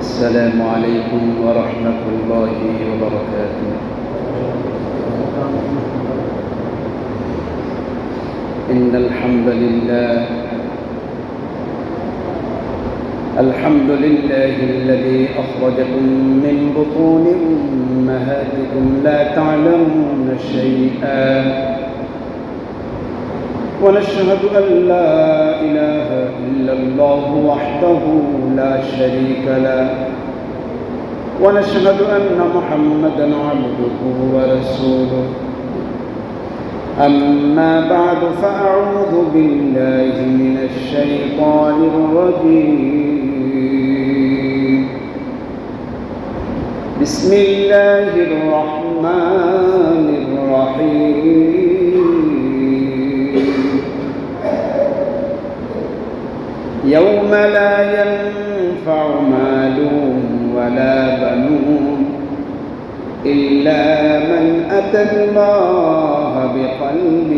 السلام عليكم ورحمة الله وبركاته. إن الحمد لله الذي أخرجكم من بطون أمهاتكم لا تعلمون شيئا، ونشهد أن لا إله إلا الله وحده لا شريك له، ونشهد أن محمدًا عبده ورسوله. أما بعد، فأعوذ بالله من الشيطان الرجيم. بسم الله الرحمن الرحيم. يوم لا ينفع مال ولا بنون إلا من أتى الله بقلب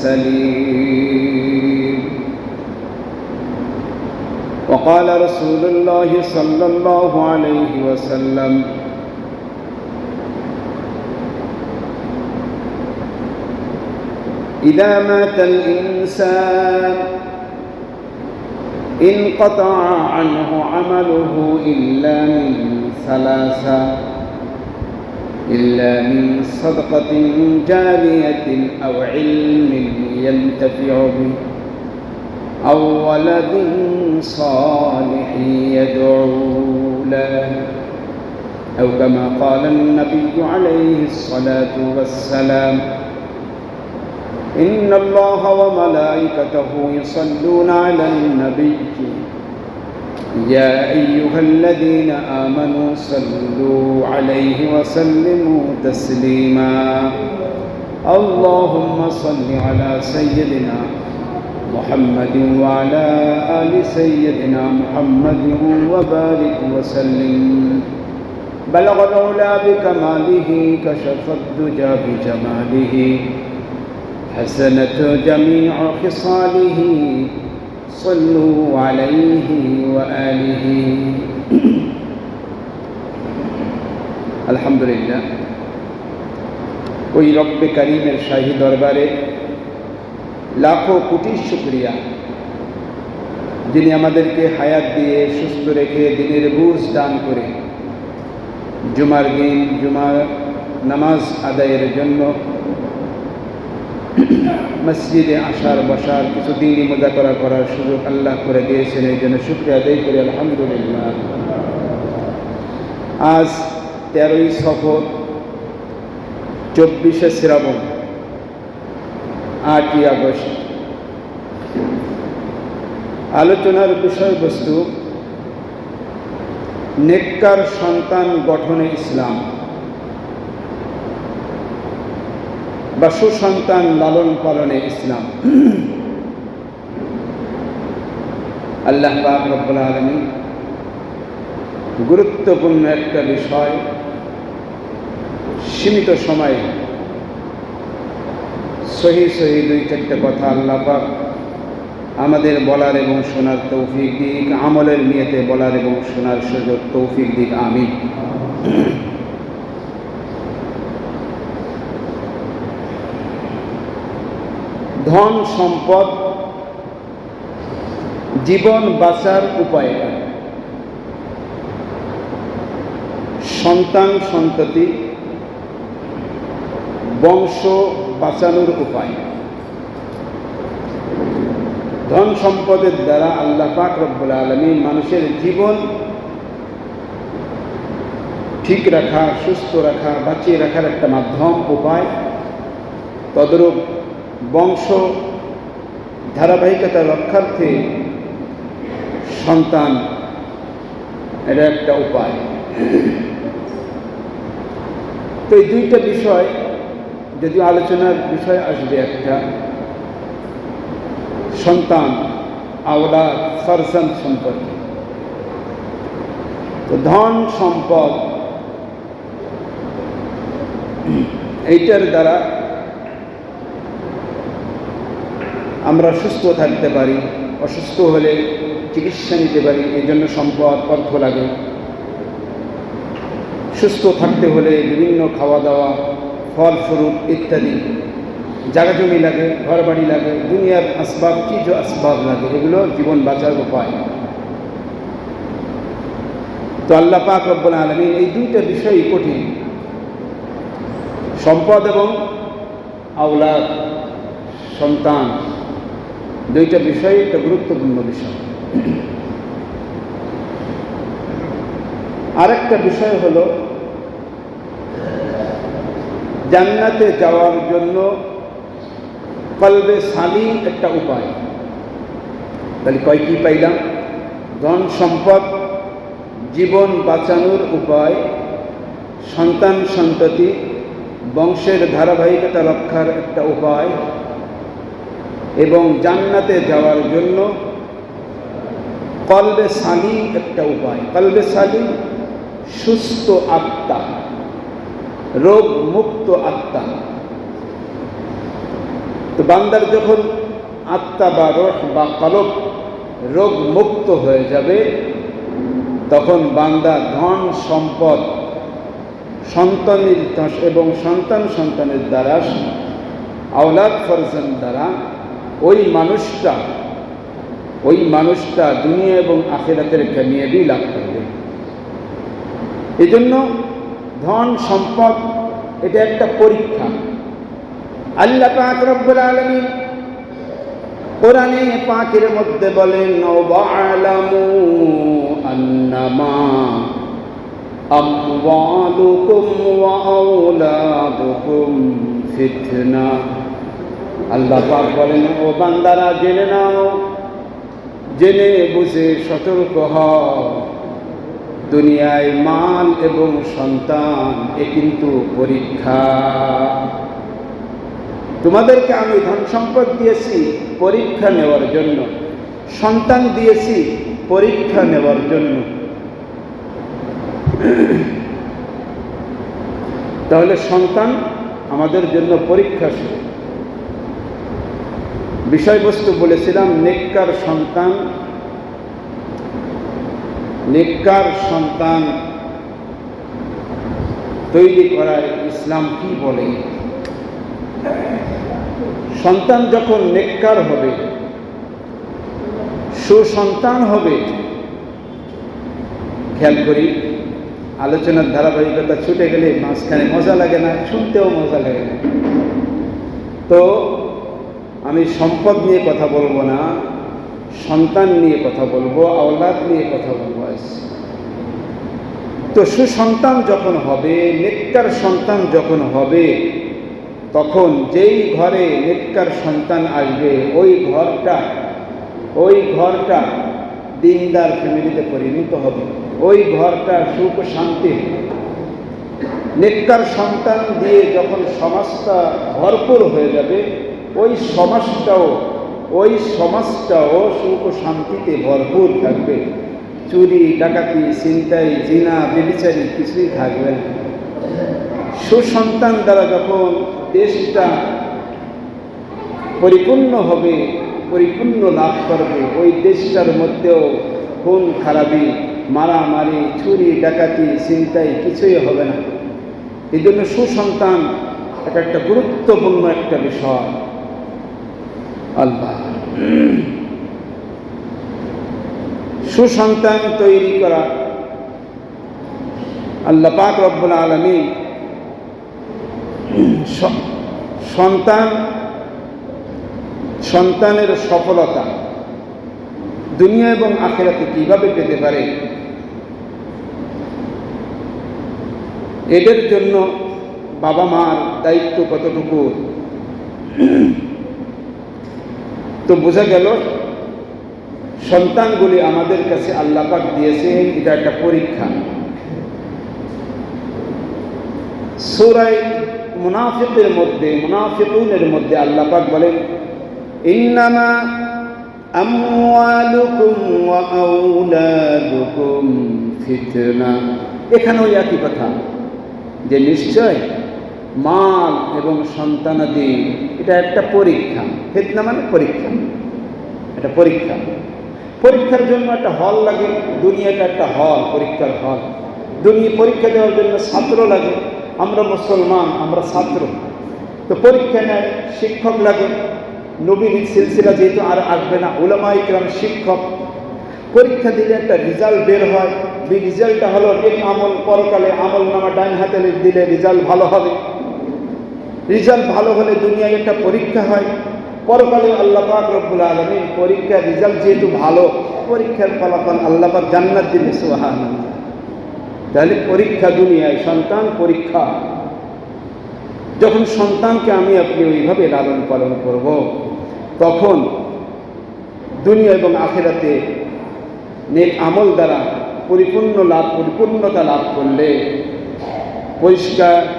سليم. وقال رسول الله صلى الله عليه وسلم: إذا مات الإنسان انقطع عنه عمله إلا من ثلاثة: إلا من صدقة جارية أو علم ينتفع به أو ولد صالح يدعو له، أو كما قال النبي عليه الصلاة والسلام: إن الله وملائكته يصلون على النبي يا أيها الذين آمنوا صلوا عليه وسلموا تسليما. اللهم صل على سيدنا محمد وعلى آل سيدنا محمد وبارك وسلم. بلغ العلا بكماله، كشف الدجى بجماله، حسنت جميع خصاله، صلوا عليه وآله. আলহামদুলিল্লাহ, ওই রব্বে কারীমের শাহী দরবারে লাখো কোটি শুকরিয়া, যিনি আমাদেরকে হায়াত দিয়ে সুস্থ রেখে দিনের বুঝ দান করে জুমার দিন জুমার নামাজ আদায়ের জন্য মসজিদে আসার বসার কিছু দিনই মুজাকরা করার সুযোগ আল্লাহ করে দিয়েছেন। এই জন্য শুকরিয়া আদায় করি আলহামদুলিল্লাহ। আজ 13ই সফর, 24শে শ্রাবণ, 8ই আগস্ট। আলোচনার বিষয়বস্তু নেককার সন্তান গঠনে ইসলাম বা সুসন্তান লালন পালনে ইসলাম। আল্লাহ পাক রব্বুল আলামিন গুরুত্বপূর্ণ একটা বিষয় সীমিত সময়ে সহি 2-4টা কথা আল্লাহ পাক আমাদের বলার এবং শোনার তৌফিক দিক, আমলের নিয়তে বলার এবং শোনার সুযোগ তৌফিক দিক। আমিন। ধন সম্পদ জীবন বাঁচার উপায়, সন্তান সন্ততি বংশ বাঁচানোর উপায়। ধন সম্পদের দ্বারা আল্লাহ পাক রব্বুল আলামিন মানুষের জীবন ঠিক রাখা, সুস্থ রাখা, বাঁচিয়ে রাখার একটা মাধ্যম, উপায়। তদরূপ বংশ ধারাবাহিকতা রক্ষার্থে সন্তান এটা একটা উপায়। তো এই দুইটা বিষয় যদি আলোচনার বিষয় আসবে, একটা সন্তান, আওলাদ, ফারজান সম্পর্কে। তো ধন সম্পদ এইটার দ্বারা আমরা সুস্থ থাকতে পারি। অসুস্থ হলে চিকিৎসা নিতে পারি, এই জন্য সম্পদ অর্থ লাগে। সুস্থ থাকতে হলে বিভিন্ন খাওয়া দাওয়া, ফল ফ্রুট ইত্যাদি, জায়গা জমি লাগে, ঘর বাড়ি লাগে, দুনিয়ার আসবাব, চিজ আসবাব লাগে, এগুলো জীবন বাঁচার উপায়। তো আল্লাহ পাক রব্বুল আলামিন এই দুইটা বিষয়ই কঠিন, সম্পদ এবং আওলাদ, সন্তান, দুইটা বিষয় একটা গুরুত্বপূর্ণ বিষয়। আরেকটা বিষয় হলো জান্নাতে যাওয়ার জন্য কলবে সালিম একটা উপায়। তাহলে কয়টি পাইলাম? ধন সম্পদ, জীবন বাঁচানোর উপায়, সন্তান সন্ততি, বংশের ধারাবাহিকতা রক্ষার একটা উপায়, এবং জান্নাতে যাওয়ার জন্য কলবে সালিম একটা উপায়। কলবে সালিম সুস্থ আত্মা, রোগ মুক্ত আত্মা। তো বান্দার যখন আত্মা বা রূহ বা কলব রোগ মুক্ত হয়ে যাবে, তখন বান্দা ধন সম্পদ, সন্তানের এবং সন্তান সন্তানের দ্বারা, আওলাদ ফরজান দ্বারা ওই মানুষটা দুনিয়া এবং আখিরাতের কামিয়াবি লাভ করবে। এই জন্য ধন সম্পদ এটা একটা পরীক্ষা। আল্লাহ পাক রব্বুল আলামিন কোরআনে পাকের মধ্যে বলেন, ওয়া'লামু আন্নামা আমওয়ালুকুম ওয়া আওলাদুকুম ফিতনা। আল্লাহ পাক বলেন, ও বান্দারা জেনে নাও, জেনে বুঝে সতর্ক হও, দুনিয়ায় মাল এবং সন্তান এ কিন্তু পরীক্ষা। তোমাদেরকে আমি ধন সম্পদ দিয়েছি পরীক্ষা নেওয়ার জন্য, সন্তান দিয়েছি পরীক্ষা নেওয়ার জন্য। তাহলে সন্তান আমাদের জন্য পরীক্ষা শুরু। বিষয়বস্তু বলেছিলাম নেককার সন্তান। নেককার সন্তান তৈরি করায় ইসলাম কি বলে? সন্তান যখন নেককার হবে, সুসন্তান হবে, খেয়াল করি আলোচনার ধারাবাহিকতা ছুটে গেলে মাঝখানে মজা লাগে না, শুনতেও মজা লাগে না। তো আমি সম্পদ নিয়ে কথা বলবো না, সন্তান নিয়ে কথা বলবো, আওলাদ নিয়ে কথা বলবো। তো সুসন্তান যখন হবে, নেককার সন্তান যখন হবে, তখন যেই ঘরে নেককার সন্তান আসবে ওই ঘরটা দিনদার ফ্যামিলিতে পরিণত হবে, ওই ঘরটা সুখ শান্তি। নেককার সন্তান দিয়ে যখন সমাজটা ভরপুর হয়ে যাবে, ওই সমাজটাও সুখ শান্তিতে ভরপুর থাকবে। চুরি ডাকাতি ছিনতাই জিনা ব্যভিচারী কিছুই থাকবে না। সুসন্তান দ্বারা যখন দেশটা পরিপূর্ণ হবে, পরিপূর্ণ লাভ করবে, ওই দেশটার মধ্যেও খুন খারাপি, মারামারি, চুরি ডাকাতি ছিনতাই কিছুই হবে না। এই জন্য সুসন্তান এটা একটা গুরুত্বপূর্ণ একটা বিষয়। আল্লাহ সুসন্তান তৈরি করা, আল্লাহ পাক রব্বুল আলামিন সন্তানের সফলতা দুনিয়া এবং আখিরাতে কিভাবে পেতে পারে, এদের জন্য বাবা মার দায়িত্ব কতটুকু। তো বোঝা গেল সন্তানগুলি আমাদের কাছে আল্লাহ পাক দিয়েছেন, এটা একটা পরীক্ষা। সূরা মুনাফিকুনের মধ্যে আল্লাহ পাক বলেন, ইন্নামা আমওয়ালুকুম ওয়া আওলাদুকুম ফিতনা। এখানেও একই কথা, যে নিশ্চয় মাল এবং সন্তানাদি এটা একটা পরীক্ষা। ফিতনা মানে পরীক্ষা, এটা পরীক্ষা। পরীক্ষার জন্য একটা হল লাগে, দুনিয়াটা একটা হল, পরীক্ষার হল। পরীক্ষা দেওয়ার জন্য ছাত্র লাগে, আমরা মুসলমান, আমরা ছাত্র। তো পরীক্ষা নেয়, শিক্ষক লাগে। নবীর সিলসিলা যেহেতু আর আসবে না, উলামা ইকরাম শিক্ষক। পরীক্ষা দিলে একটা রেজাল্ট বের হয়, এই রেজাল্টটা হলো এক আমল, পরকালে আমল নামা ডাইন হাতে দিলে রেজাল্ট ভালো হবে। রেজাল্ট ভালো হলে দুনিয়ায় একটা পরীক্ষা হয়, পরকালে আল্লাহ পাক রব্বুল আলামিন পরীক্ষার রেজাল্ট যেহেতু ভালো, পরীক্ষার ফলাফল আল্লাহ পাক জান্নাত দিবে, সুবহানাল্লাহ। তাহলে পরীক্ষা দুনিয়ায়, সন্তান পরীক্ষা। যখন সন্তানকে আমি আপনি ওইভাবে লালন পালন করব, তখন দুনিয়া এবং আখিরাতে নেক আমল দ্বারা পরিপূর্ণতা লাভ করলে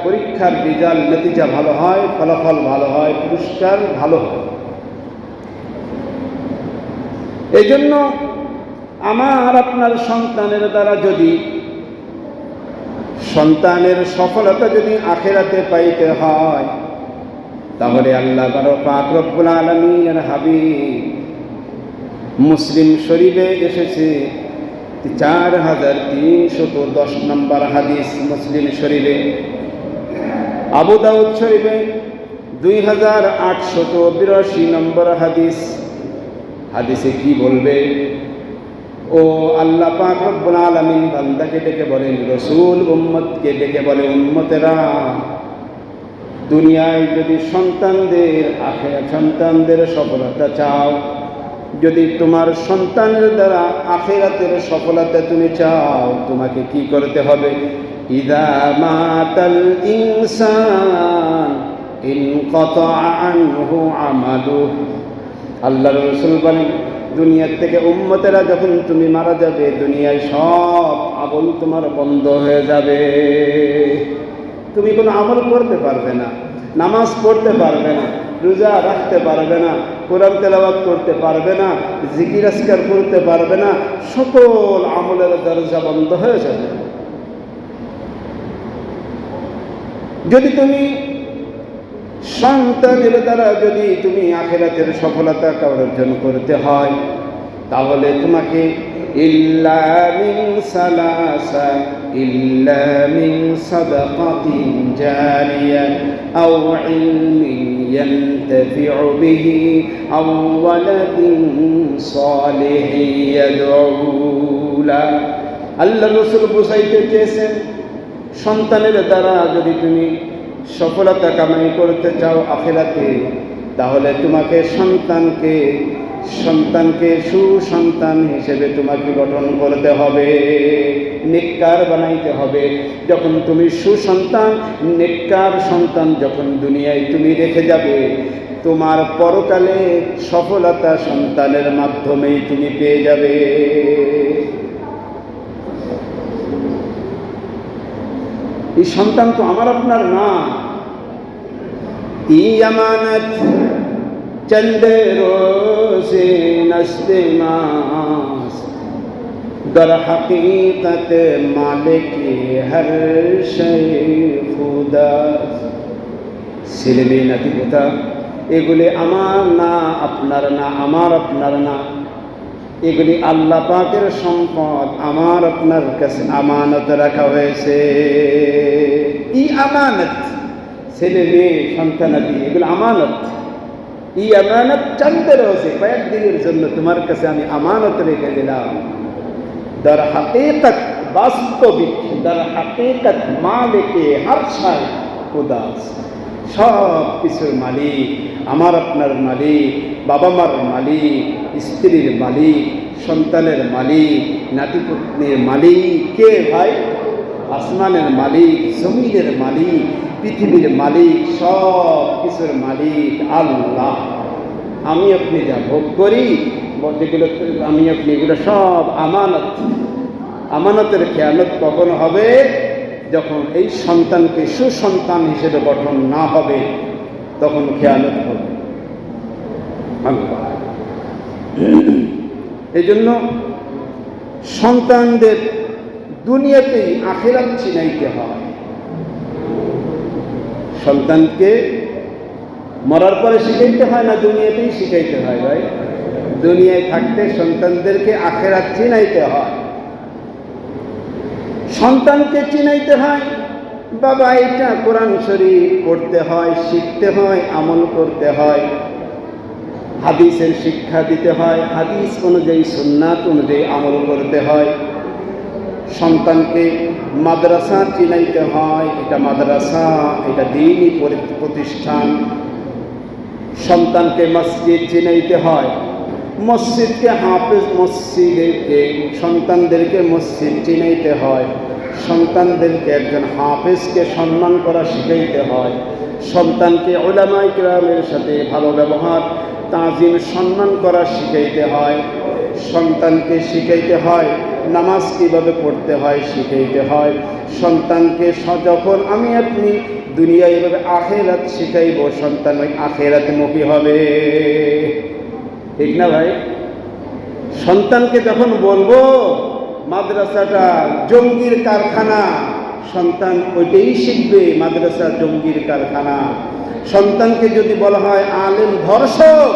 পরীক্ষার রেজাল্ট, নতিজা ভালো হয়, ফলাফল ভালো হয়, পুরস্কার ভালো হয়। এই জন্য আমার আপনার সন্তানের দ্বারা যদি সন্তানের সফলতা যদি আখিরাতে পাইতে হয়, তাহলে আল্লাহ পাক রব্বুল আলামিনের হাবিব মুসলিম শরীফে এসেছে 4310 নম্বর হাদিস মুসলিম শরীফে, আবু দাউদ শরীফে 2882 নম্বর হাদিস। হাদিসে কি বলবে? ও আল্লাহ পাক রব্বুল আলামিন বান্দাকে ডেকে বলেন, রাসূল উম্মতকে ডেকে বলে, উম্মতেরা, দুনিয়ায় যদি সন্তানদের সফলতা চাও, যদি তোমার সন্তানের দ্বারা আখিরাতের সফলতা তুমি চাও, তোমাকে কি করতে হবে? ইযা মাতাল ইনসান ইনকাতা আনহু আমালুহু। আল্লাহর রাসূল বলেন, দুনিয়ার থেকে উম্মতেরা যখন তুমি মারা যাবে, দুনিয়ায় সব আমল তোমার বন্ধ হয়ে যাবে। তুমি কোনো আমল করতে পারবে না, নামাজ পড়তে পারবে না, রোজা রাখতে পারবে না, কোরআন তেলাওয়াত করতে পারবে না, জিকির আজকার করতে পারবে না, সকল আমলের দরজা বন্ধ হয়ে যাবে। যদি তুমি সন্তানের দ্বারা যদি তুমি আখিরাতের সফলতা অর্জন করতে হয়, তাহলে তোমাকে ইল্লা মিন সালাসা, ইল্লা মিন সাদাকাতিন জারিয়া আও ইলমিন ইয়ানতাফিউ বিহি আও ওয়ালাদিন সালিহিন ইয়াদউ লা। আল্লাহর রাসূল বুঝাইতে চেয়েছেন, সন্তানের দ্বারা যদি তুমি সফলতা কামাই করতে চাও আখিরাতে, তাহলে তোমাকে সন্তানকে সুসন্তান হিসেবে তোমাকে গঠন করতে হবে, নেককার বানাইতে হবে। যখন তুমি সুসন্তান, নেককার সন্তান যখন দুনিয়ায় তুমি রেখে যাবে, তোমার পরকালে সফলতা সন্তানের মাধ্যমেই তুমি পেয়ে যাবে। এই সন্তান তো আমার আপনার না, ই আমানত চন্দে রোজে নস্তে মাস, দর হকীকত মালিক হর শৈ খুদা। ছেলে মেয়ে নাতি পোতা, এগুলি আমার না, আপনার না, আমার আপনার না, এগুলি আল্লাহ পাকের সম্পদ, আমার আপনার কাছে আমানত রাখা হয়েছে। ই আমানত, ছেলে মেয়ে সন্তানাদি, এগুলো আমানত। ই আমানত চলতে রয়েছে, কয়েকদিনের জন্য তোমার কাছে আমি আমানত রেখে দিলাম। দর হাকিকত, বাস্তবিক, দর হাকিকত মালিকে হর শৈ খুদা। সব কিছুর মালিক আমার আপনার মালিক, বাবা মার মালিক, স্ত্রীর মালিক, সন্তানের মালিক, নাতিপুত্রের মালিক কে ভাই? আসমানের মালিক, জমিনের মালিক, পৃথিবীর মালিক, সব কিছুর মালিক আল্লাহ। আমি আপনি যা ভোগ করি, যেগুলো আমি আপনি, এগুলো সব আমানত। আমানতের খেয়ানত কখন হবে? যখন এই সন্তানকে সুসন্তান হিসেবে গঠন না হবে, তখন খেয়ানত হবে। এই জন্য সন্তানদের দুনিয়াতেই আখিরাত চিনাইতে হয়। সন্তানকে মরার পরে শিখাইতে হয় না দুনিয়াতেই শিখাইতে হয়? ভাই, দুনিয়ায় থাকতে সন্তানদেরকে আখিরাত চিনাইতে হয়, সন্তানকে চিনাইতে হয়। বাবা, এটা কোরআন শরীফ পড়তে হয়, শিখতে হয়, আমল করতে হয়, হাদিসের শিক্ষা দিতে হয়, হাদিস অনুযায়ী সুন্নাত অনুযায়ী আমল করতে হয়। সন্তানকে মাদ্রাসা চিনাইতে হয়, এটা মাদ্রাসা, এটা দ্বীনি প্রতিষ্ঠান। সন্তানকে মসজিদ চিনাইতে হয়, মসজিদকে হাফেজ, মসজিদকে সন্তানদেরকে মসজিদ চিনাইতে হয়, সন্তানদেরকে একজন হাফেজকে সম্মান করা শিখাইতে হয়, সন্তানকে উলামায়ে কেরামের সাথে ভালো ব্যবহার, তাজিম, সম্মান করা শিখাইতে হয়, সন্তানকে শিখাইতে হয় নামাজ কিভাবে পড়তে হয় শিখাইতে হয়, সন্তানকে যখন আমি আপনি দুনিয়ায় এভাবে আখিরাত শিখাইব, সন্তান ওই আখিরাতমুখী হবে, ঠিক না ভাই? সন্তানকে যখন বলবো মাদ্রাসাটা জঙ্গির কারখানা, সন্তান ওইটাই শিখবে, মাদ্রাসা জঙ্গির কারখানা। সন্তানকে যদি বলা হয় আলেম ধর্ষক,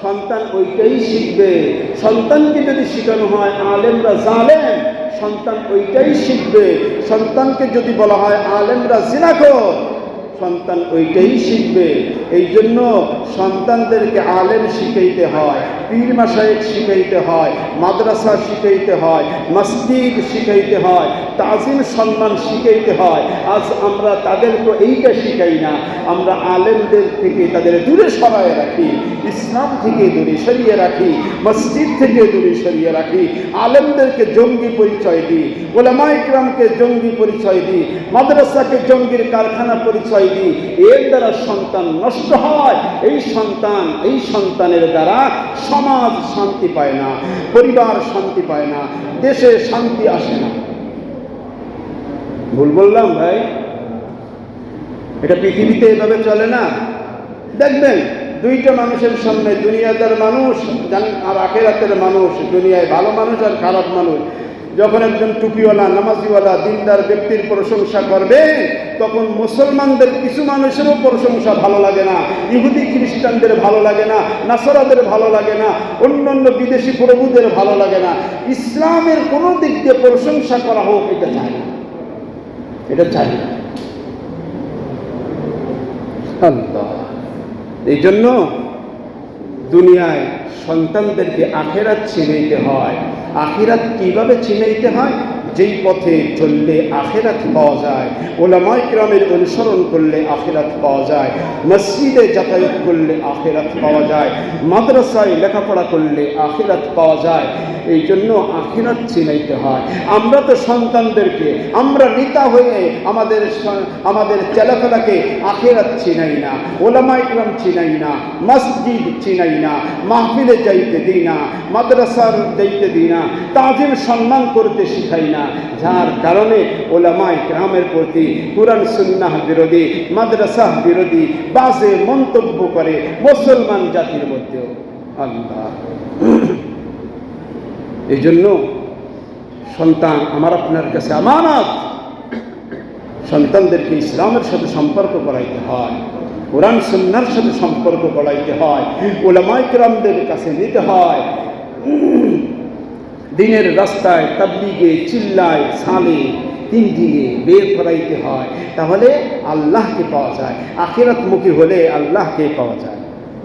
সন্তান ওইটাই শিখবে। সন্তানকে যদি শেখানো হয় আলেমরা জালেম, সন্তান ওইটাই শিখবে। সন্তানকে যদি বলা হয় আলেমরা জিনাখোর, সন্তান ওইটাই শিখবে। এই জন্য সন্তানদেরকে আলেম শিখাইতে হয়, পীর মাশায়েখ শিখাইতে হয়, মাদ্রাসা শিখাইতে হয়, মসজিদ শিখাইতে হয়, তাজিম সম্মান শিখাইতে হয়। আজ আমরা তাদেরকে এইটা শিখাই না, আমরা আলেমদের থেকে তাদের দূরে সরায় রাখি, ইসলাম থেকে দূরে সরিয়ে রাখি, মসজিদ থেকে দূরে সরিয়ে রাখি, আলেমদেরকে জঙ্গি পরিচয় দিই, উলামায়ে কেরামকে জঙ্গি পরিচয় দিই, মাদ্রাসাকে জঙ্গির কারখানা পরিচয় দিই। এর দ্বারা সন্তান নষ্ট হয়। এই সন্তানের দ্বারা সমাজ শান্তি পায় না, পরিবার শান্তি পায় না, দেশে শান্তি আসে না। ভুল বললাম ভাই? এটা পৃথিবীতে এভাবে চলে না। দেখবেন দুইটা মানুষের সামনে, দুনিয়াদার মানুষ আর আখিরাতের মানুষ, দুনিয়ায় ভালো মানুষ আর খারাপ মানুষ, যখন একজন টুপিওয়ালা, নামাজিওয়ালা, দিনদার ব্যক্তির প্রশংসা করবে, তখন মুসলমানদের কিছু মানুষেরও প্রশংসা ভালো লাগে না, ইহুদি খ্রিস্টানদের ভালো লাগে না, নাসারাদের ভালো লাগে না, অন্যান্য বিদেশি প্রভুদের ভালো লাগে না। ইসলামের কোনো দিক দিয়ে প্রশংসা করা হোক, এটা চায় না, এটা চায় না। আল্লাহ, এই জন্য দুনিয়ায় সন্তানদেরকে আখিরাত চিনাইতে হয়। আখিরাত কিভাবে চিনাইতে হয়? যেই পথে চললে আখিরাত পাওয়া যায়, উলামায়ে কেরামের অনুসরণ করলে আখিরাত পাওয়া যায়, মসজিদে যাতায়াত করলে আখিরাত পাওয়া যায়, মাদ্রাসায় লেখাপড়া করলে আখিরাত পাওয়া যায়। এই জন্য আখিরাত চিনাইতে হয়। আমরা তো সন্তানদেরকে, আমরা নেতা হয়ে আমাদের ছেলেপেলাকে আখিরাত চিনাই না, উলামায়ে কেরাম চিনাই না, মসজিদ চিনাই না, মাহফিলে যাইতে দিই না, মাদ্রাসার যাইতে দিই না, তাজিম সম্মান করতে শিখাই না, যার কারণে উলামায়ে কেরামের প্রতি কুরআন সুন্নাহ বিরোধী, মাদ্রাসা বিরোধী বাজে মন্তব্য করে মুসলমান জাতির মধ্যেও। আল্লাহ, এই জন্য সন্তান আমার আপনার কাছে আমানত। সন্তানদেরকে ইসলামের সাথে সম্পর্ক করাইতে হয়, কুরআন সুন্নাহর সাথে সম্পর্ক করাইতে হয়, উলামায়ে কেরামদের কাছে নিতে হয়, দিনের রাস্তায় তাবলীগে, চিল্লায়, সালে, তিন দিনে বের করাইতে হয়। তাহলে আল্লাহকে পাওয়া যায়, আখিরাতমুখী হলে আল্লাহকে পাওয়া যায়।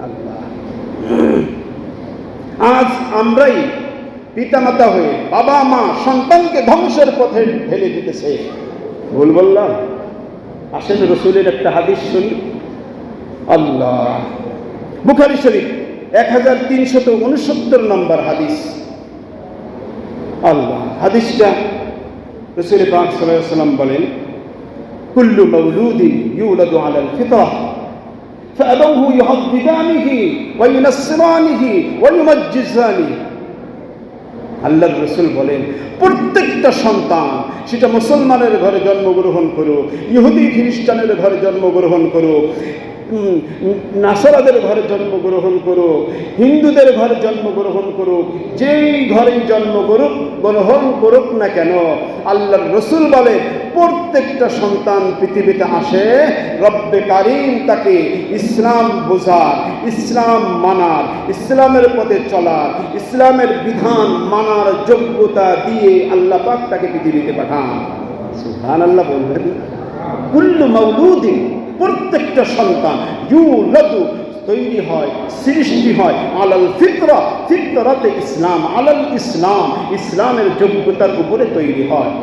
আল্লাহ, আজ আমরাই পিতামাতা হয়ে বাবা মা সন্তানকে ধ্বংসের পথে ঠেলে দিতেছে। ভুল বললাম? আসেন রসুলের একটা হাদিস শুনি। আল্লাহ, বুখারী শরীফ 1369 নম্বর হাদিস। আল্লাহ, হাদিসটা রাসূল পাক সাল্লাল্লাহু আলাইহি ওয়াসাল্লাম বলেন, কুল্লু মাওলুদিন ইউলাদু আলাল ফিতরাহ ফাআবাহু ইউহাদ্দিদানিহি ওয়া ইউনাসসিরানিহি ওয়া ইউমাজ্জিসানিহি। আল্লাহর রাসূল বলেন, প্রত্যেকটা সন্তান, সেটা মুসলমানের ঘরে জন্মগ্রহণ করুক, ইহুদি খ্রিস্টানের ঘরে জন্মগ্রহণ করুক, নাসারাদের ঘরে জন্মগ্রহণ করুক, হিন্দুদের ঘরে জন্মগ্রহণ করুক, যেই ঘরেই জন্মগ্রহণ করুক না কেন, আল্লাহর রাসূল বলেন প্রত্যেকটা সন্তান পৃথিবীতে আসে রব্বে কারীম তাকে ইসলাম বোঝার, ইসলাম মানার, ইসলামের পথে চলার, ইসলামের বিধান মানার যোগ্যতা দিয়ে আল্লাহ পাক তাকে পৃথিবীতে পাঠান। সুবহানাল্লাহ বলবেন। কুল্লু মাউলুদিন, প্রত্যেকটা সন্তান ইউলাদু তৈরি হয়, সৃষ্টি হয় আলাল ফিতরা, ফিতরাতে ইসলাম, আলাল ইসলাম, ইসলামের যোগ্যতার উপরে তৈরি হয়।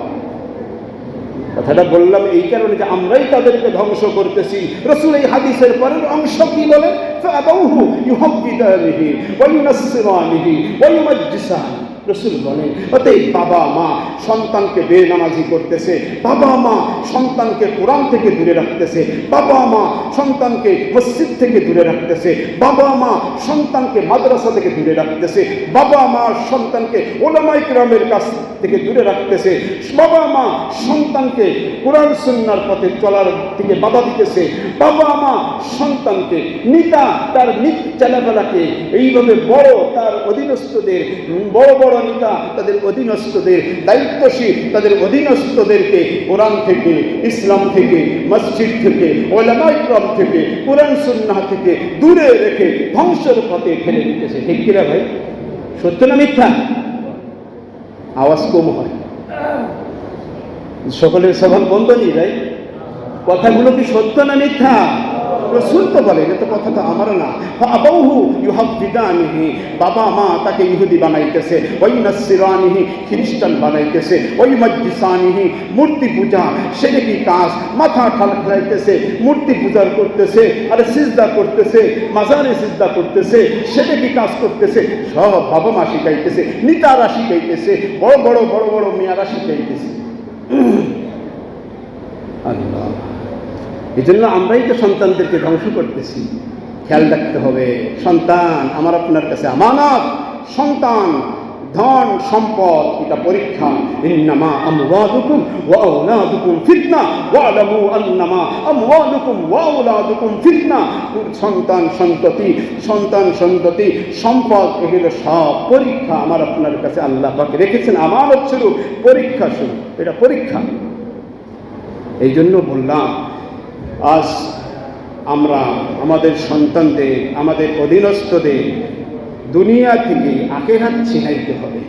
কথাটা বললাম এই কারণে যে আমরাই তাদেরকে ধ্বংস করতেছি। রাসূল এই হাদিসের পরের অংশ কি বলেন? ফাআবাউহু ইউহাব্বিদানিহি ওয়া ইউনাসসিরানিহি ওয়া ইউমাজ্জিসানি। রাসূল বলেন অতএব বাবা মা সন্তানকে বেনামাজি করতেছে, বাবা মা সন্তানকে কোরআন থেকে দূরে রাখতেছে, বাবা মা সন্তানকে মসজিদ থেকে দূরে রাখতেছে, বাবা মা সন্তানকে মাদ্রাসা থেকে দূরে রাখতেছে, বাবা মা সন্তানকে উলামায়ে কিরামের কাছ থেকে দূরে রাখতেছে, বাবা মা সন্তানকে কোরআন সুন্নাহর পথে চলার থেকে বাধা দিতেছে, বাবা মা সন্তানকে তার নিজ ছেলেবেলাকে এইভাবে বড় তার অধীনস্থদের বড় বড় নেতা তাদের অধীনস্থদের দায়িত্বশীল তাদের অধীনস্থদেরকে কোরআন থেকে, ইসলাম থেকে, মসজিদ থেকে, উলামায়ে কিরাম থেকে, কোরআন সুন্নাহ থেকে দূরে রেখে ধ্বংসের পথে ফেলে দিতেছে। ঠিক কিনা ভাই? সত্য না মিথ্যা? আওয়াজ কম হয়, সকলের সবার বন্ধ নেই ভাই। কথাগুলো কি সত্য না মিথ্যা? রাসূল তো বলে এটা তো কথা তো আমার না। ফাআবাউহু ইউহাব্বিদানিহি, বাবা মা তাকে ইহুদি বানাইতেছে, ওয়া ইউনাসসিরানিহি, খ্রিস্টান বানাইতেছে, ওয়া ইউমাজ্জিসানিহি, মূর্তি পূজা শিরকি কাজ, মাথা ঠালাইতেছে, মূর্তি পূজা করতেছে, আর সিজদা করতেছে, মাজারে সিজদা করতেছে, শিরকি কাজ করতেছে, সব বাবা মা শিখাইতেছে, নেতারা শিখাইতেছে, বড় বড় বড় বড় মেয়ারা শিখাইতেছে। আল্লাহ, এই জন্য আমরাই তো সন্তানদেরকে ধ্বংস করতেছি। খেয়াল রাখতে হবে, সন্তান আমার আপনার কাছে আমানত। সন্তান ধন সম্পদ এটা পরীক্ষা। ইন্নামা আমওয়ালুকুম ওয়া আওলাদুকুম ফিতনা ওয়ালামু আন্নামা আমওয়ালুকুম ওয়া আওলাদুকুম ফিতনা। সন্তান সন্ততি সম্পদ এগুলো সব পরীক্ষা আমার আপনার কাছে আল্লাহ পাক রেখেছেন আমানত স্বরূপ, পরীক্ষা স্বরূপ। এটা পরীক্ষা। এই জন্য বললাম আজ আমরা আমাদের সন্তানদের, আমাদের অধীনস্থদের দুনিয়া থেকে আখিরাত চিনাইতে হবে।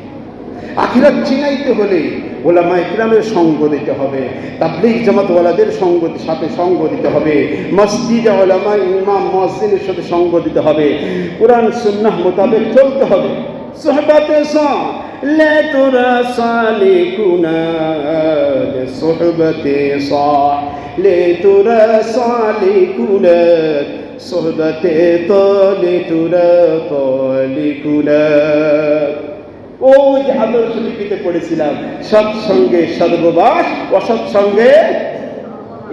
আখিরাত চিনাইতে হলে উলামায়ে কিরামের সঙ্গ দিতে হবে, তাবলীগ জামাতওয়ালাদের সাথে সঙ্গ দিতে হবে, মসজিদে উলামা ইমাম মুয়াজ্জিনের সাথে সঙ্গ দিতে হবে, কোরআন সুন্নাহ মোতাবেক চলতে হবে। সুহবাতে লে তোরা সালিকুনা সুহবাতে লে তোরা সালিকুনা সুহবাতে তলে তোরা তলিকুনা। ওই যে আদর্শ লিপিতে পড়েছিলাম, সৎসঙ্গে সর্ববাস, অসৎসঙ্গে,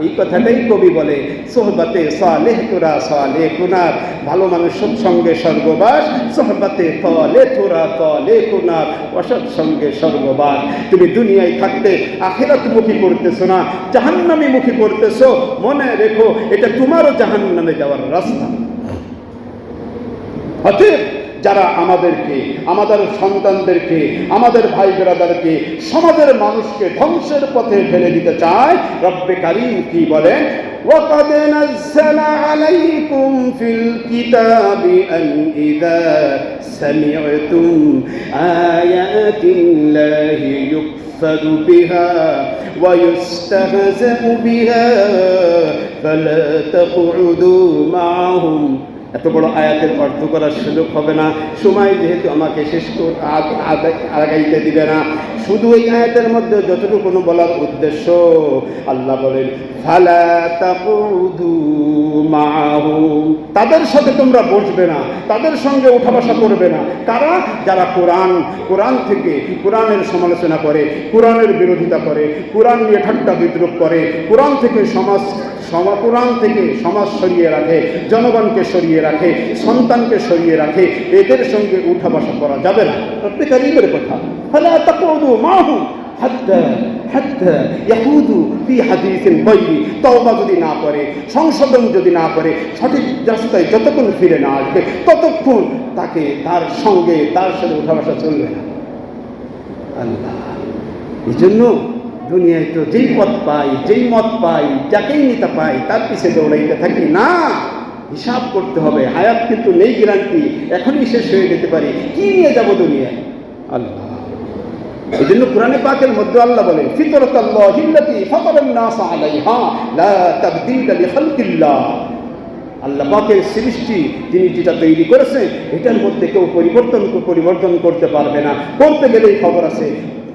এই কথাটাই কবি বলে সোহবাতে সালেহ তোরা সালেকুনা। ভালো মানুষ সৎসঙ্গে সর্ববাস, সোহবাতে তলে তোরা তলেকুনা, অসৎসঙ্গে সর্ববাস। তুমি দুনিয়ায় থাকতে আখিরাত মুখী করতেছো না, জাহান্নামী মুখী করতেছো, মনে রেখো এটা তোমারও জাহান্নামে যাওয়ার রাস্তা। অতএব যারা আমাদেরকে, আমাদের সন্তানদেরকে, আমাদের ভাই বেরাদারকে, সমাজের মানুষকে ধ্বংসের পথে ফেলে দিতে চায়, রব্বে কারীম কি বলেন? وَقَدْ نَزَّلَ عَلَيْكُمْ فِي الْكِتَابِ أَنْ إِذَا سَمِعْتُمْ آيَاتِ اللَّهِ يُكْفَرُ بِهَا وَيُسْتَهْزَأُ بِهَا فَلَا تَقْعُدُوا مَعَهُمْ। এত বড় আয়াতের অর্থ করার সুযোগ হবে না, সময় যেহেতু আমাকে শেষ আগাইতে দিবে না। শুধু এই আয়াতের মধ্যে যতটুকু বলার উদ্দেশ্য, আল্লাহ বলেন ফালা তাকুদু মাহুম, তাদের সাথে তোমরা বসবে না, তাদের সঙ্গে উঠা বসা করবে না। কারা? যারা কোরআন থেকে, কোরআনের সমালোচনা করে, কোরআনের বিরোধিতা করে, কোরআন নিয়ে ঠাট্টা বিদ্রুপ করে, কোরআন থেকে সমাজ সরিয়ে রাখে, জনগণকে সরিয়ে রাখে, সন্তানকে সরিয়ে রাখে, এদের সঙ্গে উঠা বসা করা যাবে না। রব্বে কারীমের কথা, ফালা তাকুদু মাহুম হাত্তা ইয়াহুদু ফি হাদিসিন গায়রি। তওবা যদি না করে, সংশোধন যদি না করে, সঠিক রাস্তায় যতক্ষণ ফিরে না আসবে ততক্ষণ তাকে তার সাথে উঠা বসা চলবে না। আল্লাহ, এই জন্য দুনিয়ায় তো যেই পথ পাই, যেই মত পাই, যাকেই নিতে পাই তার পিছে দৌড়াইতে থাকি না। হিসাব করতে হবে। হায়াত কিন্তু নেই গ্যারান্টি, এখনই শেষ হয়ে যেতে পারি। কি নিয়ে যাব দুনিয়ায়? আল্লাহ। এই জন্য কোরআনে পাকের মধ্যে আল্লাহ বলেন, ফিতরাতাল্লাহিল্লাতী ফাতারান নাস আলাইহা লা তাবদীলা লিখালকিল্লাহ। আল্লাহ পাকের সৃষ্টি তিনি যেটা তৈরি করেছেন এটার মধ্যে কেউ পরিবর্তন করতে পারবে না। করতে গেলেই খবর আছে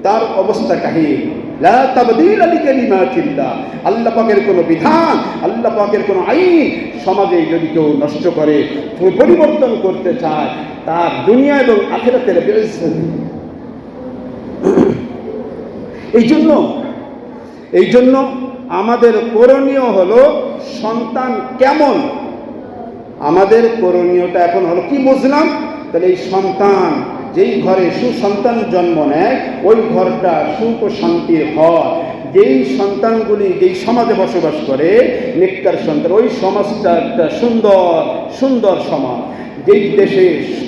তার অবস্থা কাহিল। লা তাবদীলা লিকালিমাতিল্লাহ। আল্লাহ পাকের কোনো বিধান, আল্লাহ পাকের কোনো আইন সমাজে যদি কেউ নষ্ট করে, পরিবর্তন করতে চায়, তার দুনিয়া এবং আখিরাতের বেইজ্জত। এই জন্য আমাদের করণীয় হলো সন্তান কেমন। আমাদের করণীয়টা এখন হলো কি বুঝলাম? তাহলে এই সন্তান, যেই ঘরে সুসন্তান জন্ম নেয় ওই ঘরটা সুখ ও শান্তির ঘর। যেই সন্তানগুলি যেই সমাজে বসবাস করে নেককার সন্তান, ওই সমাজটা একটা সুন্দর সমাজ। যেই দেশে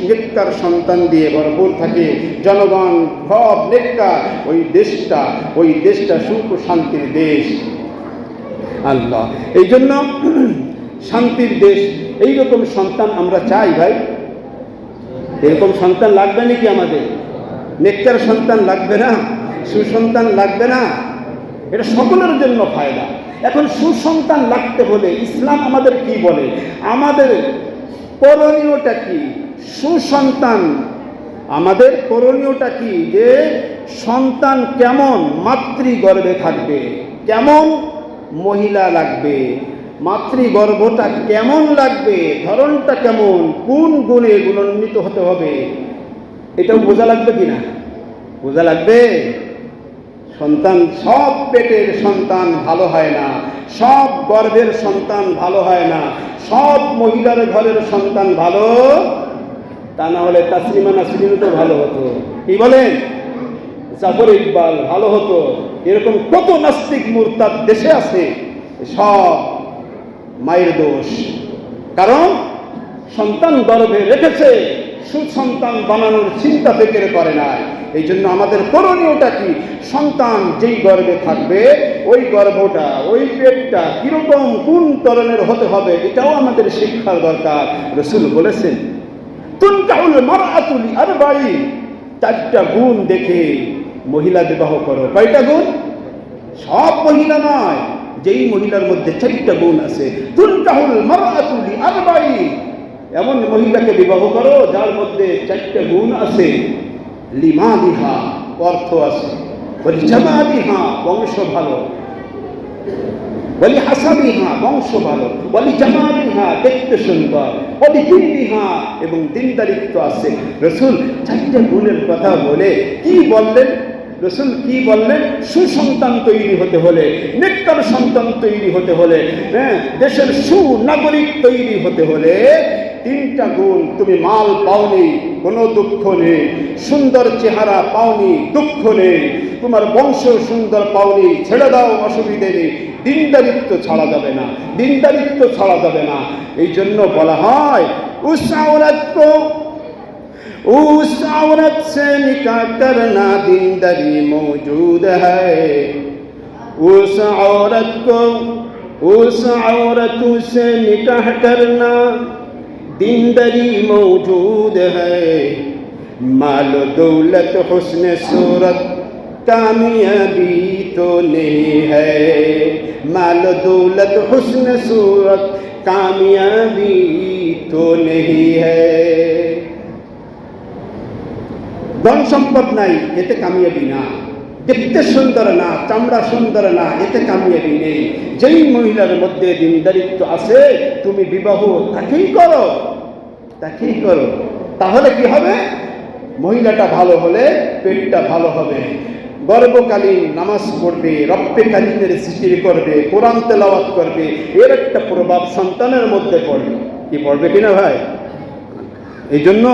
নেককার সন্তান দিয়ে ভরপুর থাকে, জনগণ সব নেককার, ওই দেশটা সুখ ও শান্তির দেশ। আল্লাহ, এই জন্য শান্তির দেশ, এইরকম সন্তান আমরা চাই ভাই। এরকম সন্তান লাগবে নাকি আমাদের? নেককার সন্তান লাগবে না? সুসন্তান লাগবে না? এটা সকলের জন্য ফায়দা। এখন সুসন্তান লাগতে হলে ইসলাম আমাদের কি বলে? আমাদের করণীয়টা কি? সুসন্তান আমাদের করণীয়টা কি? যে সন্তান কেমন মাতৃগর্ভে থাকবে, কেমন মহিলা লাগবে, মাতৃগর্ভটা কেমন লাগবে, ধরনটা কেমন, কোন গুণে গুণান্বিত হতে হবে, এটাও বোঝা লাগবে কিনা? বোঝা লাগবে। সন্তান, সব পেটের সন্তান ভালো হয় না, সব গর্ভের সন্তান ভালো হয় না, সব মহিলার ঘরের সন্তান ভালো, তা না হলে তাসলিমা নাসরিন তো ভালো হতো। কি বলেন? জাফর ইকবাল ভালো হতো। এরকম কত নাস্তিক মুরতাদ দেশে আছে। সব মায়ের দোষ। কারণ সন্তান গর্ভে রেখেছে, সুসন্তান বানানোর চিন্তা ফিকির করে নাই। এই জন্য আমাদের করণীয়টা কি? সন্তান যেই গর্ভে থাকবে ওই গর্ভটা, ওই পেটটা কিরকম, কোন ধরনের হতে হবে, এটাও আমাদের শিক্ষার দরকার। রাসূল বলেছেন, তুনকাহুল মারআতু লিআরবাঈন, 4টা গুণ দেখে মহিলা বিবাহ করো। কয়টা গুণ? সব মহিলা নয়, যেই মহিলার মধ্যে 4টা গুণ আছে। তুনকাহুল মারআতু লিআরবাঈন, এমন মহিলাকে বিবাহ করো যার মধ্যে 4টা গুণ আছে। লিমালিহা, অর্থ আছে। ওয়ালিজামালিহা, বংশ ভালো। ওয়ালিহাসাবিহা, বংশ ভালো। ওয়ালিজামালিহা, দেখতে সুন্দর। ওয়ালিদীনিহা, এবং দিনদারিত্ব আছে। রাসূল 4টা গুণের কথা বলে কি বললেন? রাসূল কি বললেন? সুসন্তান তৈরি হতে হলে, নেককার সন্তান তৈরি হতে হলে, দেশের সুনাগরিক তৈরি হতে হলে 3টা গুণ। তুমি মাল পাওনি, কোনো দুঃখ নেই। সুন্দর চেহারা পাওনি, দুঃখ নেই। তোমার বংশ সুন্দর পাওনি, ছেড়ে দাও, অসুবিধে নেই। দিনদারিত্ব ছাড়া যাবে না, দিনদারিত্ব ছাড়া যাবে না। এই জন্য বলা হয় উস औरत से निकाह करना दीनदारी मौजूद है। उस औरत से निकाह करना दीनदारी मौजूद है। माल दौलत हुस्न सूरत कामयाबी तो नहीं है। माल दौलत हुस्न सूरत कामयाबी तो नहीं है। ধন সম্পদ নাই, এতে কামিয়াবি না। দেখতে সুন্দর না, চামড়া সুন্দর না, এতে কামিয়াবি নেই। যেই মহিলার মধ্যে দিনদারিত্ব আছে তুমি বিবাহ তাকেই করো। তাহলে কি হবে? মহিলাটা ভালো হলে পেটটা ভালো হবে। গর্ভকালীন নামাজ পড়বে, রব্বে কালীনের জিকির করবে, কোরআন তেলাওয়াত করবে। এর একটা প্রভাব সন্তানের মধ্যে পড়বে। কি পড়বে কিনা ভাই? এই জন্য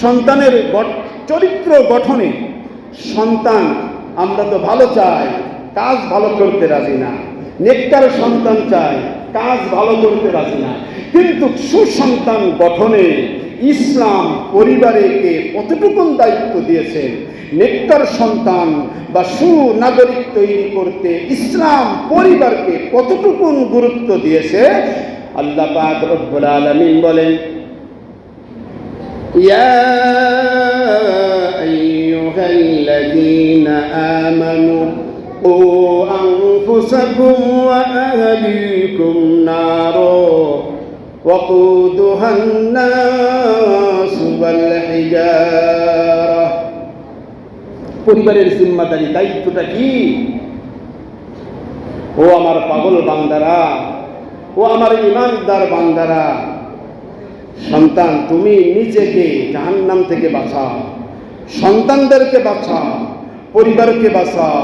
সন্তানের চরিত্র গঠনে সন্তান আমরা তো ভালো চাই, কাজ ভালো করতে রাজি না। নেককার সন্তান চাই, কাজ ভালো করতে রাজি না। কিন্তু সুসন্তান গঠনে ইসলাম পরিবারকে কতটুকু দায়িত্ব দিয়েছেন, নেককার সন্তান বা সুনাগরিক তৈরি করতে ইসলাম পরিবারকে কতটুকু গুরুত্ব দিয়েছে, আল্লাহ পাক রব্বুল আলামিন বলেন, ইয়া আইয়ুহাল্লাযীনা আমানু ও আনফুসাকুম ওয়া আহলিকুম নারা ওয়াকুদুহা আন-নাস ওয়াল হিজারা। পরিবারের জিম্মাদারি, দায়িত্বটা কি? ও আমার পাগল বান্দারা, ও আমার ঈমানদার বান্দারা, সন্তান তুমি নিজেকে জাহান্নাম থেকে বাঁচাও, সন্তানদেরকে বাঁচাও, পরিবারকে বাঁচাও,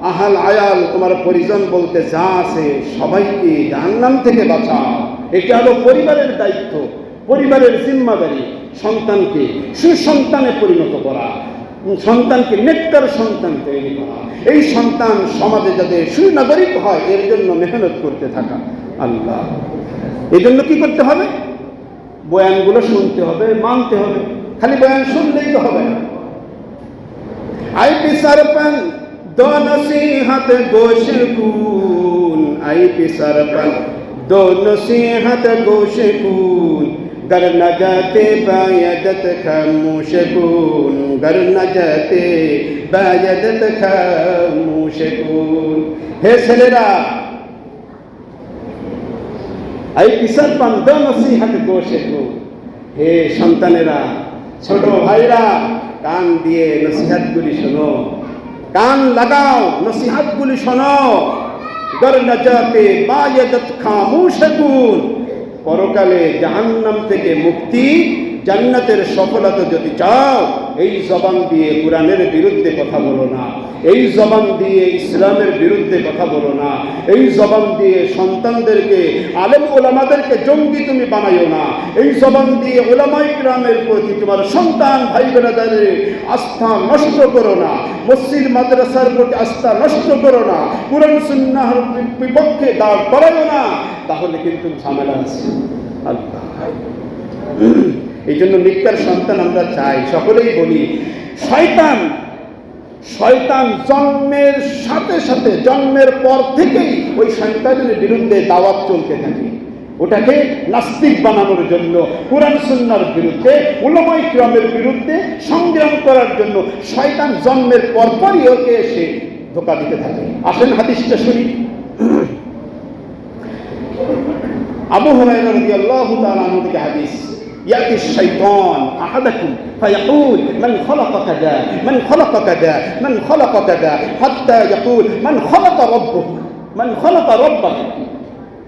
আহাল আয়াল তোমার পরিজন বলতে যা আছে সবাইকে জাহান্নাম থেকে বাঁচাও। এটা হলো পরিবারের দায়িত্ব, পরিবারের জিম্মাদারি। সন্তানকে সুসন্তানে পরিণত করা, সন্তানকে নেককার সন্তান তৈরি করা, এই সন্তান সমাজে যাতে সুনাগরিক হয় এর জন্য মেহনত করতে থাকা। আল্লাহ, এই জন্য কি করতে হবে? বয়ানগুলো শুনতে হবে, মানতে হবে। খালি বয়ান শুনলেই তো হবে না। আই পিসারপন দো নসিহত গোশ কুন, আই পিসারপন দো নসিহত গোশ কুন, गर न जाते बायदत खामोश कून, गर न जाते बायदत खामोश कून। हे ছেলেরা, আই পিসার পান দ নসিহত গোশে কুন, হে সন্তানেরা, ছোট ভাইরা, কান দিয়ে নসিহতগুলি শোনো, কান লাগাও, নসিহতগুলি শোনো। गर न जाते बायदत खामोश कून, পরকালে জাহান্নাম থেকে মুক্তি, জান্নাতের সফলতা যদি চাও, এই জবান দিয়ে কোরআনের বিরুদ্ধে কথা বলো না, এই জবান দিয়ে ইসলামের বিরুদ্ধে কথা বলো না, এই জবান দিয়ে সন্তানদেরকে, আলেম ওলামাদেরকে জঙ্গি তুমি বানাইও না, এই জবান দিয়ে ওলামায়ে কিরামের প্রতি তোমার সন্তান ভাই বোনেদের আস্থা নষ্ট করো না, মসজিদ মাদ্রাসার প্রতি আস্থা নষ্ট করো না, কুরআন সুন্নাহর বিপক্ষে দাঁড় করাইও না, তাহলে কিন্তু ঝামেলা আছে। আল্লাহ, এই জন্য নেককার সন্তান আমরা চাই। সকলেই বলি, শয়তান জন্মের সাথে সাথে, জন্মের পর থেকেই ওই শয়তানের বিরুদ্ধে দাওয়াত চলতে থাকে। ওটাকে নাস্তিক বানানোর জন্য, কুরআন সুন্নাহর বিরুদ্ধে, উলামায়ে কিরামের বিরুদ্ধে সংগ্রাম করার জন্য শয়তান জন্মের পরপরই ওকে এসে ধোঁকা দিতে থাকে। আসেন হাদিসটা শুনি। আবু হুরায়রা রাদিয়াল্লাহু তাআলা আনহু থেকে হাদিস, يأتي الشيطان أحدكم فيقول من خلق كذا من خلق كذا من خلق كذا حتى يقول من خلق ربك من خلق ربك।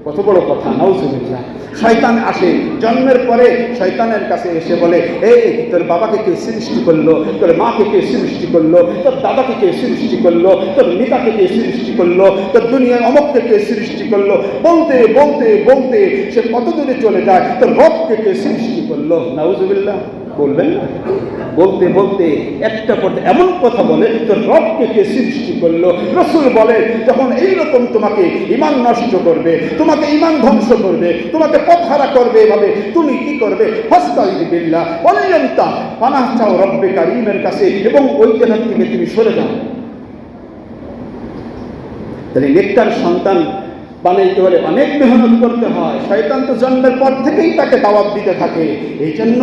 কত বড় কথা, নাউজুবিল্লাহ। শয়তান আসে জন্মের পরে, শয়তানের কাছে এসে বলে, এই তোর বাবাকে কে সৃষ্টি করলো, তোর মাকে কে সৃষ্টি করলো, তোর দাদাকে কে সৃষ্টি করলো, তোর নেতাকে কে সৃষ্টি করলো, তোর দুনিয়ার অমককে কে সৃষ্টি করলো। বলতে বলতে বলতে সে কত দূরে চলে যায়, তোর রবকে কে সৃষ্টি করলো। নাউজুবিল্লাহ বলবেন না? বলতে বলতে একটা পথে এমন কথা বলে, তোর রবকে কে সৃষ্টি করলো। রাসূল বলে, যখন এইরকম তোমাকে ঈমান নষ্ট করবে, তোমাকে ঈমান ধ্বংস করবে, তোমাকে পথহারা করবে, এভাবে তুমি কি করবে? ফাস্তাইযু বিল্লাহ ওয়ালিয়ান্তা, পানাহ চাও রব্বে কারীমের কাছে এবং ওই জায়গা থেকে তুমি সরে যাও। তাহলে নেককার সন্তান বানাইতে হলে অনেক মেহনত করতে হয়। শয়তান তো জন্মের পর থেকেই তাকে দাওয়াত দিতে থাকে। এই জন্য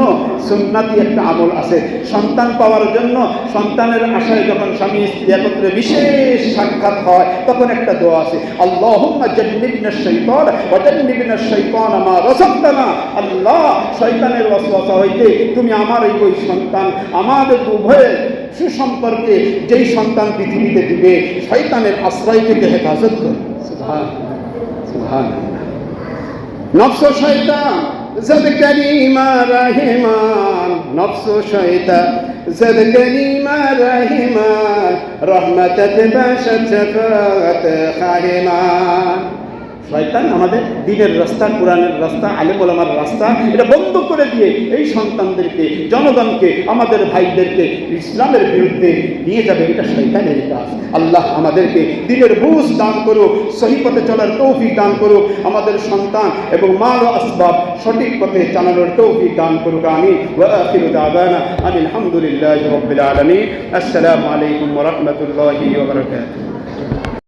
সুন্নাতি একটা আমল আছে সন্তান পাওয়ার জন্য। সন্তানের আশায় যখন স্বামী স্ত্রী একত্রে বিশেষ সাক্ষাৎ হয়, তখন একটা দোয়া আছে, আল্লাহুম্মা জান্নিবনাশ শাইতান ওয়া জান্নিবনাশ শাইতানা মা রাযাকতানা। আল্লাহ, শয়তানের ওয়াসওয়াসা হইতে তুমি আমার এই ওই সন্তান, আমাদের উভয়ের সুসম্পর্কে যেই সন্তান পৃথিবীতে দিবে, শয়তানের আশ্রয় থেকে হেফাজত করো। সুবহানাল্লাহ, সুবহানাল্লাহ। নফস শয়তান জদ করিমা রহমান, নফস শয়তান জদ করিমা রহমান, রহমতত বাশত শাফাত খাহিমান। শয়তান আমাদের দ্বীনের রাস্তা, কোরআনের রাস্তা, আলেম ওলামার রাস্তা এটা বন্ধ করে দিয়ে এই সন্তানদেরকে, জনগণকে, আমাদের ভাইদেরকে ইসলামের বিরুদ্ধে নিয়ে যাবে। এটা শয়তানের কাজ। আল্লাহ আমাদেরকে দ্বীনের বুঝ দান করুক, সহি পথে চলার তৌফিক দান করুক, আমাদের সন্তান এবং মাল ও আসবাব সঠিক পথে চালানোর তৌফিক দান করুক। আমিন। ওয়া আখিরু দাওয়ানা আলহামদুলিল্লাহি রাব্বিল আলামিন। আসসালামু আলাইকুম ওয়া রাহমাতুল্লাহি ওয়া বারাকাতুহু।